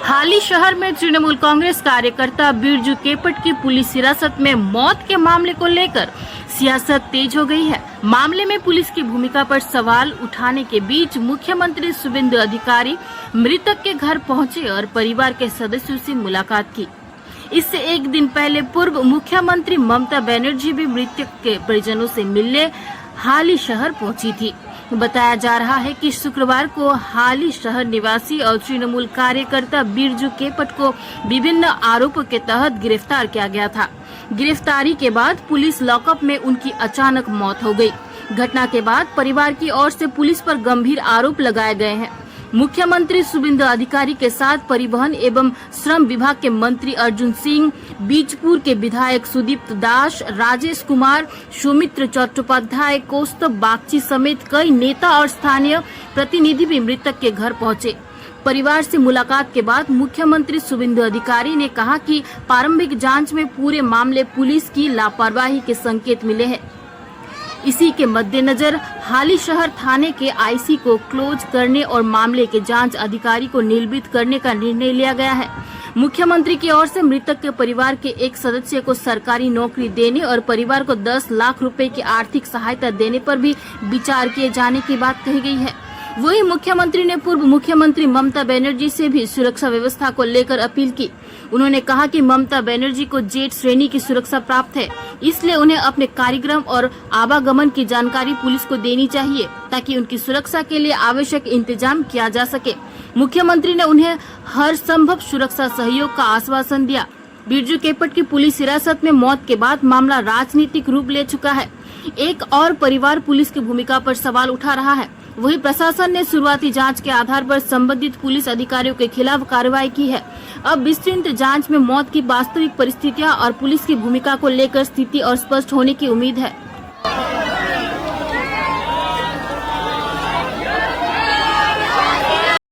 हाल शहर में तृणमूल कांग्रेस कार्यकर्ता बिरजू केपट की पुलिस हिरासत में मौत के मामले को लेकर सियासत तेज हो गई है। मामले में पुलिस की भूमिका पर सवाल उठाने के बीच मुख्यमंत्री शुभेंदु अधिकारी मृतक के घर पहुंचे और परिवार के सदस्यों से मुलाकात की। इससे एक दिन पहले पूर्व मुख्यमंत्री ममता बनर्जी भी मृतक के परिजनों से मिलने हाल शहर पहुंची थी। बताया जा रहा है कि शुक्रवार को हाल शहर निवासी और तृणमूल कार्यकर्ता बिरजू केपट को विभिन्न आरोपों के तहत गिरफ्तार किया गया था। गिरफ्तारी के बाद पुलिस लॉकअप में उनकी अचानक मौत हो गई। घटना के बाद परिवार की ओर से पुलिस पर गंभीर आरोप लगाए गए हैं। मुख्यमंत्री शुभेंदु अधिकारी के साथ परिवहन एवं श्रम विभाग के मंत्री अर्जुन सिंह, बीजपुर के विधायक सुदीप्त दास, राजेश कुमार, सौमित्र चट्टोपाध्याय, कौस्तुभ बागची समेत कई नेता और स्थानीय प्रतिनिधि भी मृतक के घर पहुंचे। परिवार से मुलाकात के बाद मुख्यमंत्री शुभेंदु अधिकारी ने कहा कि प्रारंभिक जांच में पूरे मामले पुलिस की लापरवाही के संकेत मिले हैं। इसी के मद्देनजर हाल शहर थाने के आईसी को क्लोज करने और मामले के जांच अधिकारी को निलंबित करने का निर्णय लिया गया है। मुख्यमंत्री की ओर से मृतक के परिवार के एक सदस्य को सरकारी नौकरी देने और परिवार को 10 लाख रुपए की आर्थिक सहायता देने पर भी विचार किए जाने की बात कही गई है। वहीं मुख्यमंत्री ने पूर्व मुख्यमंत्री ममता बनर्जी से भी सुरक्षा व्यवस्था को लेकर अपील की। उन्होंने कहा कि ममता बनर्जी को जेट श्रेणी की सुरक्षा प्राप्त है, इसलिए उन्हें अपने कार्यक्रम और आवागमन की जानकारी पुलिस को देनी चाहिए ताकि उनकी सुरक्षा के लिए आवश्यक इंतजाम किया जा सके। मुख्यमंत्री ने उन्हें हर संभव सुरक्षा सहयोग का आश्वासन दिया। बिरजू केपट की पुलिस हिरासत में मौत के बाद मामला राजनीतिक रूप ले चुका है। एक और परिवार पुलिस की भूमिका पर सवाल उठा रहा है। वहीं प्रशासन ने शुरुआती जांच के आधार पर संबंधित पुलिस अधिकारियों के खिलाफ कार्रवाई की है। अब विस्तृत जांच में मौत की वास्तविक परिस्थितियां और पुलिस की भूमिका को लेकर स्थिति और स्पष्ट होने की उम्मीद है।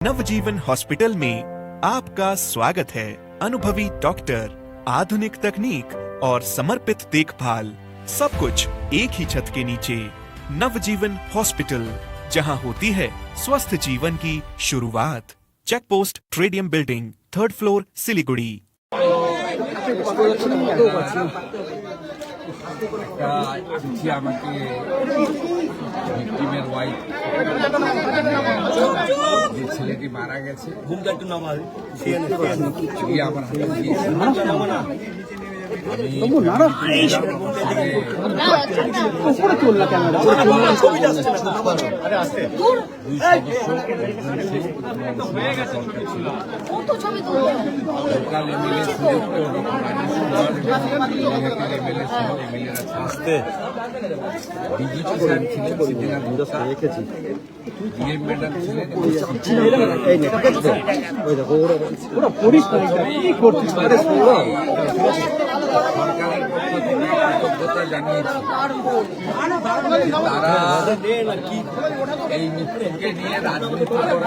नवजीवन हॉस्पिटल में आपका स्वागत है। अनुभवी डॉक्टर, आधुनिक तकनीक और समर्पित देखभाल, सब कुछ एक ही छत के नीचे। नवजीवन हॉस्पिटल, जहां होती है स्वस्थ जीवन की शुरुआत। चेक पोस्ट ट्रेडियम बिल्डिंग, 3rd फ्लोर, सिलीगुड़ी। ছেলেটি মারা গেছে, সরকারের পক্ষ থেকে কৃতজ্ঞতা জানিয়েছি। তারা এই মৃত্যুকে নিয়ে রাজনীতি করার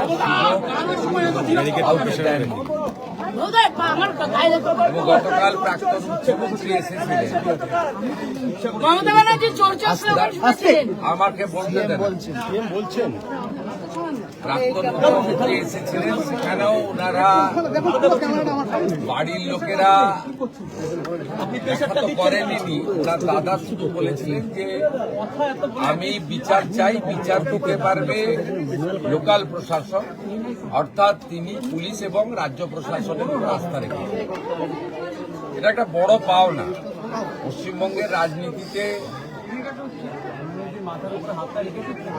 গতকাল প্রাক্তন মুখ্যমন্ত্রী এসেছিলেন, আমাকে বলতে বলছেন প্রাক্তন মুখ্যমন্ত্রী এসেছিলেন, সেখানেও ওনারা বাড়ির লোকেরা দেখা তো করেনি। ওনার দাদা শুধু বলেছিলেন যে আমি বিচার চাই, বিচার দিতে পারবে লোকাল প্রশাসন, অর্থাৎ তিনি পুলিশ এবং রাজ্য প্রশাসনের উপর আস্থা রেখেছেন। এটা একটা বড় পাওনা। পশ্চিমবঙ্গের রাজনীতিতে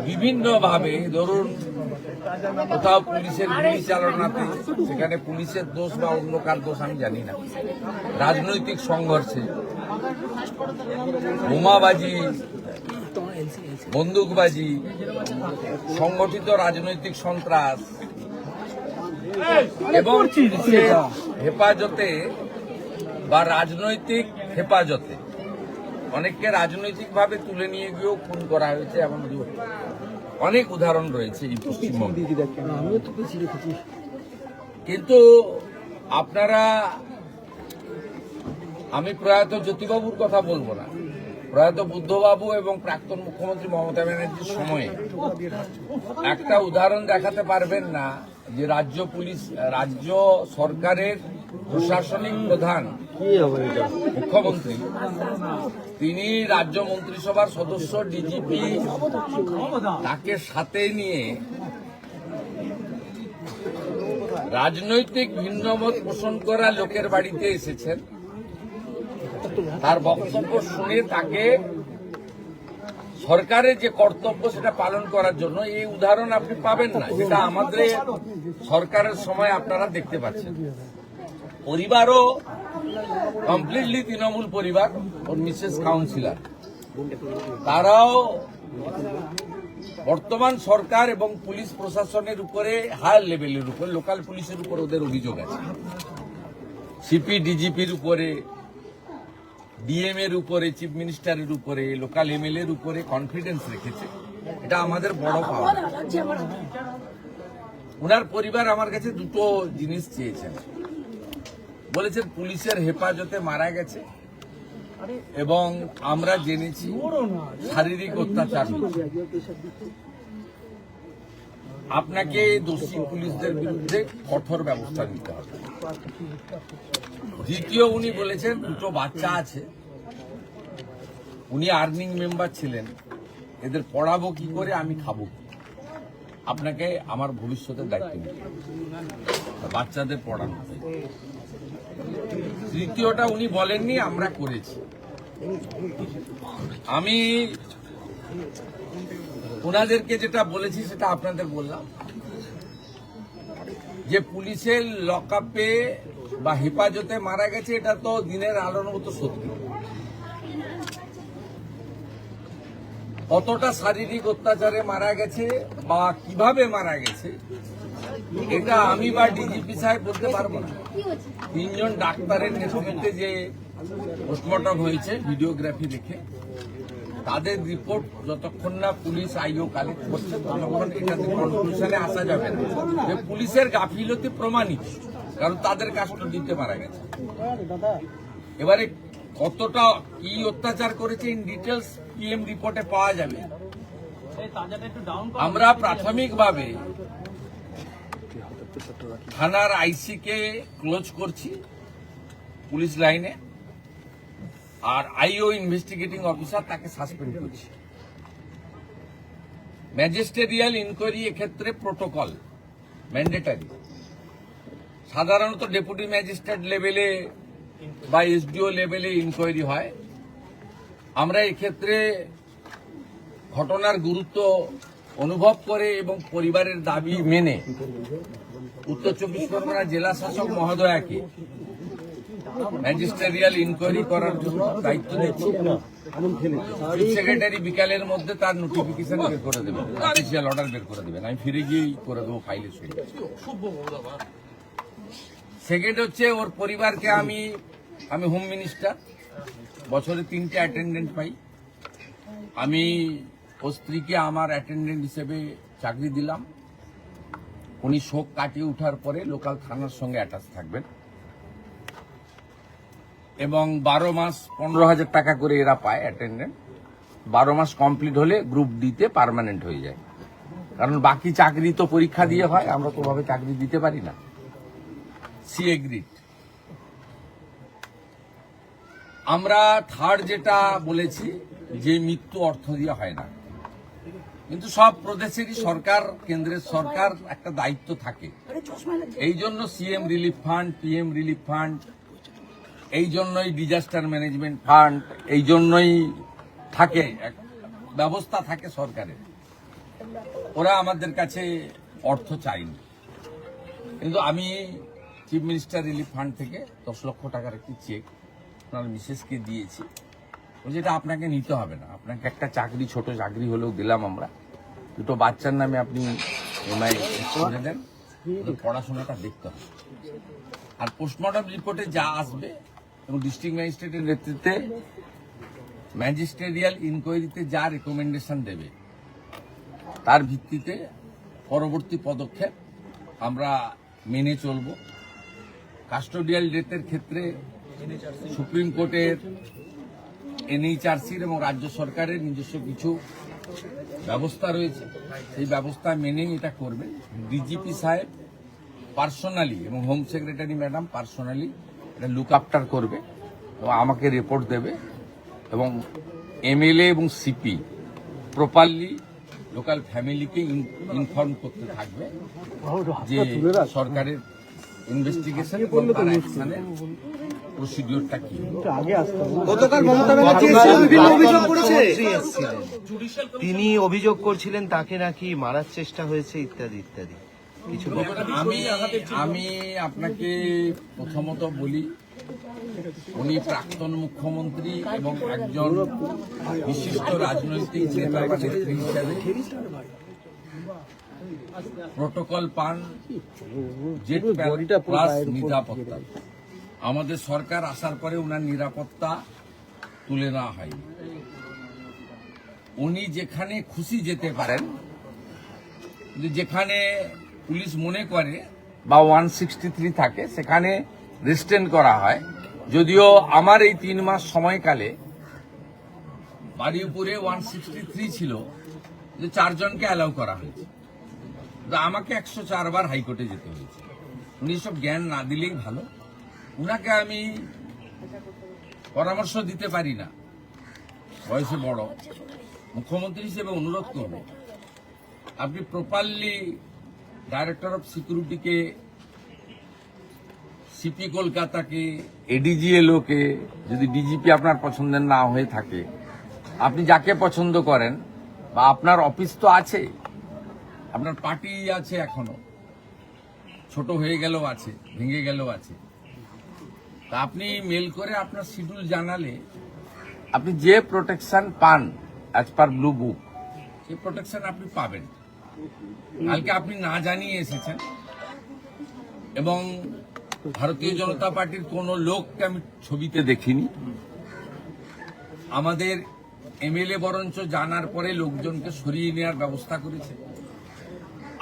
বিভিন্নভাবে, ধরুন কোথাও পুলিশের গুলি চালনাতে, সেখানে পুলিশের দোষ বা অন্য কার দোষ আমি জানি না, রাজনৈতিক সংঘর্ষে, বোমাবাজি, বন্দুকবাজি, সংগঠিত রাজনৈতিক সন্ত্রাস এবং পুলিশের হেফাজতে বা রাজনৈতিক হেফাজতে অনেককে রাজনৈতিকভাবে তুলে নিয়ে গিয়েও খুন করা হয়েছে। এমন অনেক উদাহরণ রয়েছে এই পশ্চিমবঙ্গে। কিন্তু আপনারা, আমি প্রয়াত জ্যোতিবাবুর কথা বলবো না, প্রয়াত বুদ্ধবাবু এবং প্রাক্তন মুখ্যমন্ত্রী মমতা ব্যানার্জির সময়ে একটা উদাহরণ দেখাতে পারবেন না যে রাজ্য সরকারের প্রশাসনিক প্রধান মুখ্যমন্ত্রী তিনি রাজ্য মন্ত্রিসভার সদস্য ডিজিপি তাকে সাথে নিয়ে রাজনৈতিক ভিন্নমত পোষণ করা লোকের বাড়িতে এসেছেন। তার বক্তব্য শুনে তাকে সরকারের যে কর্তব্য সেটা পালন করার জন্য এই উদাহরণ আপনি পাবেন না, যেটা আমাদের সরকারের সময় আপনারা দেখতে পাচ্ছেন। পরিবারও কমপ্লিটলি তৃণমূল পরিবার, ওর মিসেস কাউন্সিলর, তারাও বর্তমান সরকার এবং পুলিশ প্রশাসনের উপরে হায়ার লেভেলের উপর, লোকাল পুলিশের উপর ওদের অভিযোগ আছে। সিপি ডিজিপির উপরে, ডিএম এর উপরে, চিফ মিনিস্টারের উপরে, লোকাল এমএলএ এর উপরে কনফিডেন্স রেখেছে। এটা আমাদের বড় পাওয়া। ওনার পরিবার আমার কাছে দুটো জিনিস চেয়েছেন। বলেছেন পুলিশের হেফাজতে মারা গেছে এবং আমরা জেনেছি শারীরিক অত্যাচার হয়েছে। আপনাকে দোষী পুলিশদের বিরুদ্ধে কঠোর ব্যবস্থা নিতে হবে। দ্বিতীয়, উনি বলেছেন দুটো বাচ্চা আছে, উনি আর্নিং মেম্বার ছিলেন, এদের পড়াবো কি করে, আমি খাবো কি? আপনাকে আমার ভবিষ্যতের দায়িত্ব নিতে হবে, বাচ্চাদের পড়ানো। তৃতীয়টা উনি বলেননি, আমরা করেছি। আমি ওনাদেরকে যেটা বলেছি সেটা আপনাদের বললাম, যে পুলিশের লকআপে বা হেফাজতে মারা গেছে, এটা তো দিনের আলোর মতো সত্যি। কতটা শারীরিক অত্যাচারে মারা গেছে বা কিভাবে মারা গেছে এটা আমি বা ডিজিপি সাহেব বলতে পারবো না। 3 জন ডাক্তারের নেতৃত্বে যে পোস্টমর্টম হয়েছে ভিডিওগ্রাফি দেখে, তাদের রিপোর্ট যতক্ষণ না পুলিশ আইও কালেক্ট করছে ততক্ষণ এটাতে কনক্লুশনে আসা যাবে না যে পুলিশের গাফিলতি প্রমাণিত, কারণ তাদের কাস্টডিতে মারা গেছে। এবারে কতটা কি অত্যাচার করেছে ইন ডিটেলস পিএম রিপোর্টে পাওয়া যাবে। আমরা প্রাথমিকভাবে থানার আইসি কে ক্লোজ করছি পুলিশ লাইনে, আর আইও ইনভেস্টিগেটিং অফিসার তাকে সাসপেন্ড করছি। ম্যাজিস্ট্রিয়াল ইনকোয়ারি এক্ষেত্রে প্রোটোকল ম্যান্ডেটারি। সাধারণত ডেপুটি ম্যাজিস্ট্রেট লেভেলে বা এসডিও লেভেলে ইনকোয়ারি হয়। আমরা এক্ষেত্রে ঘটনার গুরুত্ব অনুভব করে এবং পরিবারের দাবি মেনে উত্তর 24 পরগনা জেলা শাসক মহোদয়াকে ম্যাজিস্ট্রিয়াল ইনকোয়ারি করার জন্য দায়িত্ব দিচ্ছি। চিফ সেক্রেটারি বিকালের মধ্যে তার নোটিফিকেশন বের করে দেবেন, অফিসিয়াল অর্ডার বের করে দেবেন। আমি ফিরে গিয়েই করে দেবো ফাইলে সই। সেকেন্ড হচ্ছে, ওর পরিবারকে আমি হোম মিনিস্টার, বছরে 3টে অ্যাটেন্ডেন্ট পাই। আমি ওর স্ত্রীকে আমার অ্যাটেন্ডেন্ট হিসেবে চাকরি দিলাম। উনি শোক কাটিয়ে ওঠার পরে লোকাল থানার সঙ্গে অ্যাটাচ থাকবেন এবং 12 মাস 15,000 টাকা করে এরা পায় অ্যাটেন্ডেন্ট। 12 মাস কমপ্লিট হলে গ্রুপ ডিতে পার্মানেন্ট হয়ে যায়, কারণ বাকি চাকরি তো পরীক্ষা দিয়ে হয়, আমরা তো ভাবে চাকরি দিতে পারি না। C agreed. আমরা থার্ড যেটা বলেছি যে মৃত্যু অর্থ দিয়ে হয় না, কিন্তু সব প্রদেশেরই সরকার, কেন্দ্রের সরকার একটা দায়িত্ব থাকে। এই জন্য CM relief fund, PM relief fund, এই জন্যই ডিজাস্টার ম্যানেজমেন্ট ফান্ড, এই জন্যই থাকে, ব্যবস্থা থাকে সরকারের। ওরা আমাদের কাছে অর্থ চায়নি, কিন্তু আমি চিফ মিনিস্টার রিলিফ ফান্ড থেকে 10 লক্ষ টাকার একটি চেক আপনার মিসেসকে দিয়েছি। যেটা আপনাকে নিতে হবে না, আপনাকে একটা চাকরি, ছোট চাকরি হলেও দিলাম আমরা। দুটো বাচ্চার নামে আপনি এমআই করে দেন, পড়াশোনাটা দেখতে হবে। আর পোস্টমর্টম রিপোর্টে যা আসবে এবং ডিস্ট্রিক্ট ম্যাজিস্ট্রেটের নেতৃত্বে ম্যাজিস্ট্রিয়াল ইনকোয়ারিতে যা রেকমেন্ডেশন দেবে তার ভিত্তিতে পরবর্তী পদক্ষেপ আমরা মেনে চলব। কাস্টোডিয়াল ডেথের ক্ষেত্রে সুপ্রিম কোর্টের, এনএইচআরসির এবং রাজ্য সরকারের নিজস্ব কিছু ব্যবস্থা রয়েছে, সেই ব্যবস্থা মেনেই এটা করবে। ডিজিপি সাহেব পার্সোনালি এবং হোম সেক্রেটারি ম্যাডাম পার্সোনালি এটা লুক আফটার করবে এবং আমাকে রিপোর্ট দেবে এবং এমএলএ এবং সিপি প্রপারলি লোকাল ফ্যামিলিকে ইনফর্ম করতে থাকবে যে সরকারের ইনভেস্টিগেশন এবং তার অ্যাকশনের প্রসিডিওরটা কি। গতকাল মমতা ব্যানার্জি এসেছিলেন, বিভিন্ন অভিযোগ করেছে। তিনি অভিযোগ করছিলেন তাকে নাকি মারার চেষ্টা হয়েছে ইত্যাদি ইত্যাদি কিছু। আমি আপনাকে প্রথমত বলি, উনি প্রাক্তন মুখ্যমন্ত্রী এবং একজন বিশিষ্ট রাজনৈতিক নেতা বা নেত্রী হিসাবে প্রোটোকল পান, জেট প্লাস নিরাপত্তা। আমাদের সরকার আসার পরে ওনার নিরাপত্তা তুলে নেওয়া হয়। উনি যেখানে খুশি যেতে পারেন, কিন্তু যেখানে পুলিশ মনে করে বা 163 থাকে সেখানে রেস্টেন করা হয়। যদিও আমার এই 3 মাস সময়কালে বাড়িপুরে 163 ছিল, যে 4 জনকে অ্যালাউ করা হয়েছে, আমাকে 104 বার হাইকোর্টে যেতে হয়েছে। উনি সব জ্ঞান না দিলেই ভালো। উনাকে আমি পরামর্শ দিতে পারি না, বয়সে বড়, মুখ্যমন্ত্রী হিসেবে অনুরোধ করব, আপনি প্রপারলি ডাইরেক্টর অফ সিকিউরিটিকে, সিপি কলকাতাকে, এডিজিএলওকে, যদি ডিজিপি আপনার পছন্দের না হয়ে থাকে, আপনি যাকে পছন্দ করেন, বা আপনার অফিস তো আছে, আপনার পার্টি আছে, এখনো ছোট হয়ে গেলেও আছে, ভেঙে গেলেও আছে, তা আপনি মেল করে আপনার শিডিউল জানালে আপনি যে প্রোটেকশন পান অ্যাজ পার ব্লু বুক, সেই প্রোটেকশন আপনি পাবেন। কালকে আপনি না জানিয়ে এসেছেন এবং ভারতীয় জনতা পার্টির কোন লোককে আমি ছবিতে দেখিনি। আমাদের এমএলএ বরঞ্চ জানার পরে লোকজনকে সরিয়ে নেওয়ার ব্যবস্থা করেছে।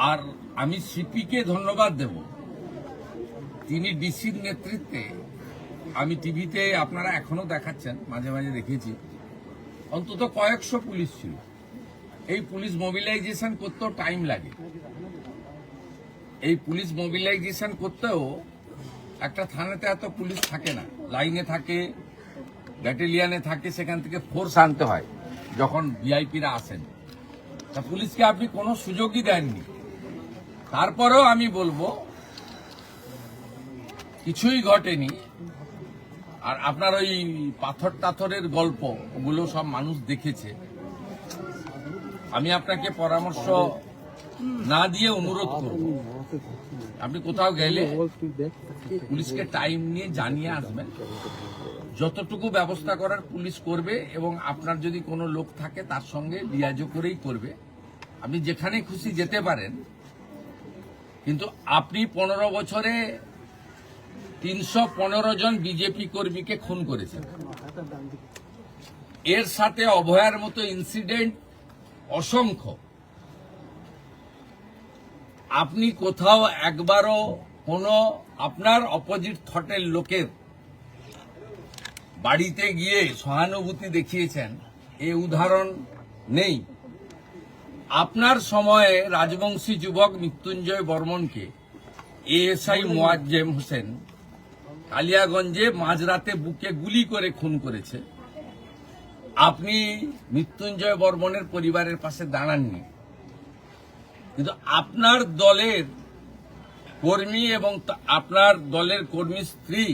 আর আমি সিপিকে ধন্যবাদ দেব, তিনি ডিসির নেতৃত্বে, আমি টিভিতে আপনারা এখনো দেখাচ্ছেন, মাঝে মাঝে দেখেছি, অন্তত কয়েকশো পুলিশ ছিল। এই পুলিশ মোবিলাইজেশন করতেও টাইম লাগে। এই পুলিশ মোবিলাইজেশন করতেও একটা থানাতে এত পুলিশ থাকে না, লাইনে থাকে, ব্যাটালিয়ানে থাকে, সেখান থেকে ফোর্স আনতে হয় যখন ভিআইপিরা আসেন। তা পুলিশকে আপনি কোনো সুযোগই দেননি। তারপরেও আমি বলবো কিছুই ঘটেনি। আর আপনার ওই পাথর টাথরের গল্প, ওগুলো সব মানুষ দেখেছে। আমি আপনাকে পরামর্শ না দিয়ে অনুরোধ করব, আপনি কোথাও গেলে পুলিশকে টাইম নিয়ে জানিয়ে আসবেন। যতটুকু ব্যবস্থা করার পুলিশ করবে এবং আপনার যদি কোনো লোক থাকে তার সঙ্গে লিয়াজো করেই করবে। আপনি যেখানে খুশি যেতে পারেন, কিন্তু আপনি 15 বছরে 315 জন বিজেপি কর্মীকে খুন করেছেন। এর সাথে অভয়ার মতো ইনসিডেন্ট অসংখ্য। আপনি কোথাও একবারও কোনো আপনার অপোজিট থটের লোকের বাড়িতে গিয়ে সহানুভূতি দেখিয়েছেন, এই উদাহরণ নেই। আপনার সময়ে রাজবংশী যুবক মৃত্যুঞ্জয় বর্মনকে এএসআই মোয়াজ্জেম হোসেন কালিয়াগঞ্জে মাঝরাতে বুকে গুলি করে খুন করেছে। আপনি মৃত্যুঞ্জয় বর্মনের পরিবারের পাশে দাঁড়াননি, কিন্তু আপনার দলের কর্মী এবং আপনার দলের কর্মী স্ত্রী,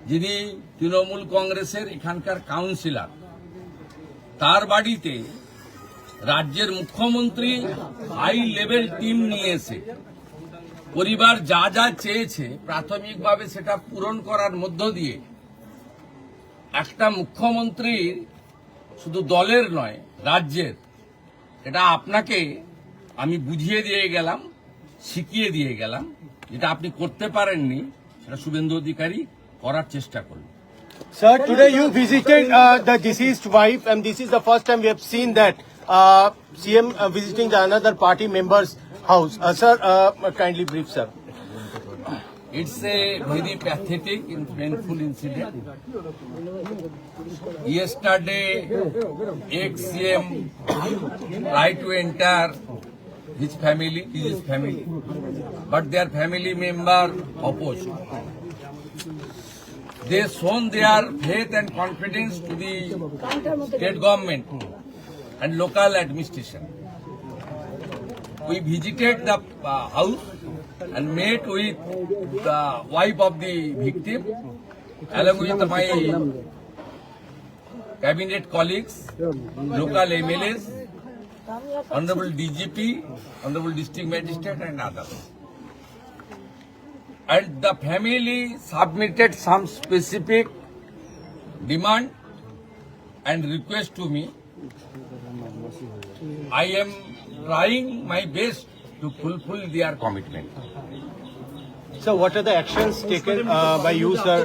যিনি তৃণমূল কংগ্রেসের এখানকার কাউন্সিলর, তার বাড়িতে রাজ্যের মুখ্যমন্ত্রী হাই লেভেল টিম নিয়ে এসে পরিবার যা যা চেয়েছে প্রাথমিকভাবে সেটা পূরণ করার মধ্য দিয়ে একটা মুখ্যমন্ত্রীর, শুধু দলের নয় রাজ্যের, এটা আপনাকে আমি বুঝিয়ে দিয়ে গেলাম, শিখিয়ে দিয়ে গেলাম। যেটা আপনি করতে পারেননি সেটা শুভেন্দু অধিকারী করার চেষ্টা করুন। Sir, today you visited the deceased wife, and this is the first time we have seen that CM visiting the another party member's house. Sir, kindly brief, sir. It's a very pathetic and painful incident. Yesterday, ex-CM tried to enter his family, but their family member opposed. They shown their faith and confidence to the state government and local administration. We visited the house and met with the wife of the victim along with my cabinet colleagues, local MLAs, Honorable DGP, Honorable District Magistrate and others. And the family submitted some specific demand and request to me. I am trying my best to fulfill their commitment. So what are the actions taken by you, sir?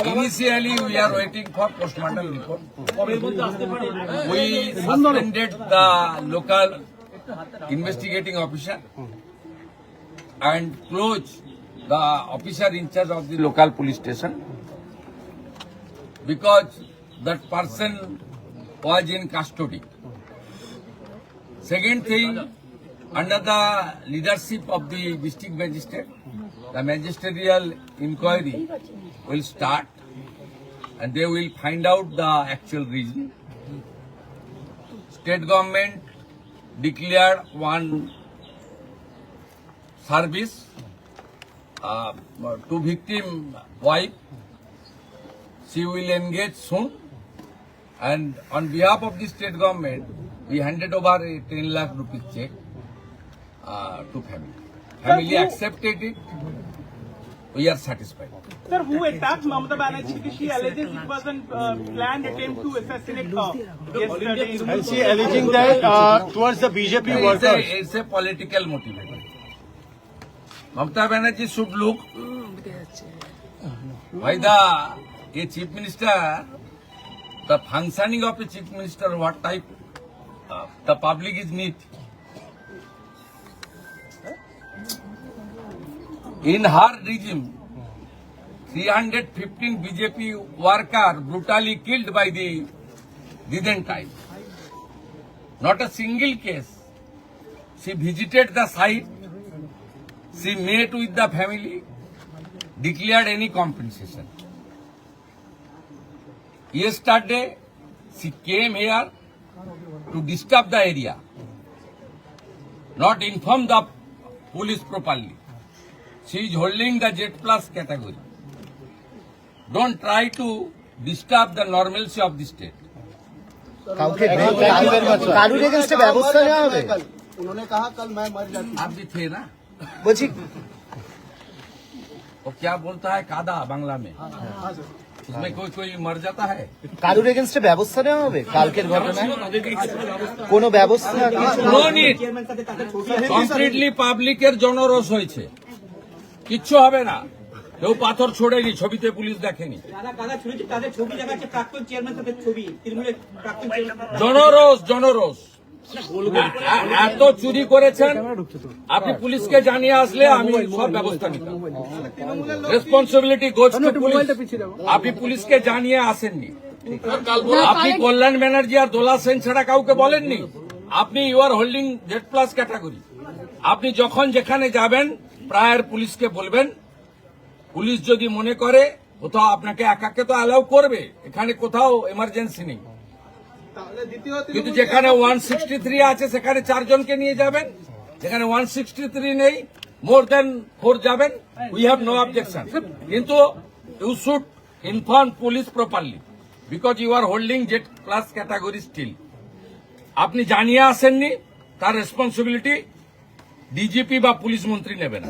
Initially, we are waiting for postmortem report. We suspended the local investigating officer and closed the officer in charge of the local police station because that person was in custody. Second thing, under the leadership of the district magistrate, the magisterial inquiry will start and they will find out the actual reason. State government declared one service to victim wife. She will engage soon, and on behalf of the state government, we handed over a 10 lakh rupees check to family. Family accepted it. We are satisfied. Sir, who attacked Mamata Banerjee? She alleges it was a planned attempt to assassinate her yesterday. And she alleging that towards the BJP workers. It's a political motive. Mamata Banerjee should look why a chief minister, the functioning of a chief minister, what type the public is need. In her regime, 315 BJP workers brutally killed by the Didentine. Not a single case. She visited the site. She met with the family, declared any compensation. Yesterday, she came here to disturb the area, not inform the police properly. She is holding the Z plus category. Don't try to disturb the normalcy of the state. কারুর এগেনস্টে ব্যবস্থা নেওয়া হবে उन्होंने कहा कल मैं मर जाती आप भी थे ना? বলছি वो क्या बोलता है कादा बांग्ला में? उसमें कोई मर जाता है? কারুর এগেনস্টে ব্যবস্থা নেওয়া হবে কালকের ঘটনায় কোনো ব্যবস্থা No need. কমপ্লিটলি পাবলিকের জনরোষ হয়েছে, কিচ্ছু হবে না। কেউ পাথর ছোড়েনি, ছবিতে পুলিশ দেখেনি। জনরোষ এত চুরি করেছেন, আপনি পুলিশকে জানিয়ে আসলে আমি সব ব্যবস্থা নিতাম। Responsibility goes to police. আপনি পুলিশকে জানিয়ে আসেননি, আপনি কল্যাণ ব্যানার্জি আর দোলা সেন ছাড়া কাউকে বলেননি। আপনি you are holding Z plus category. আপনি যখন যেখানে যাবেন প্রায়ের পুলিশকে বলবেন, পুলিশ যদি মনে করে কোথাও আপনাকে একাকে তো অ্যালাউ করবে, এখানে কোথাও এমার্জেন্সি নেই, কিন্তু যেখানে 163 আছে সেখানে 4 জনকে নিয়ে যাবেন, যেখানে 163 নেই মোর দেন 4 যাবেন, উই হ্যাভ নো অবজেকশন। কিন্তু you should inform police properly because you are holding Z plus category still. আপনি জানিয়ে আসেননি, তার রেসপন্সিবিলিটি ডিজিপি বা পুলিশ মন্ত্রী নেবেন।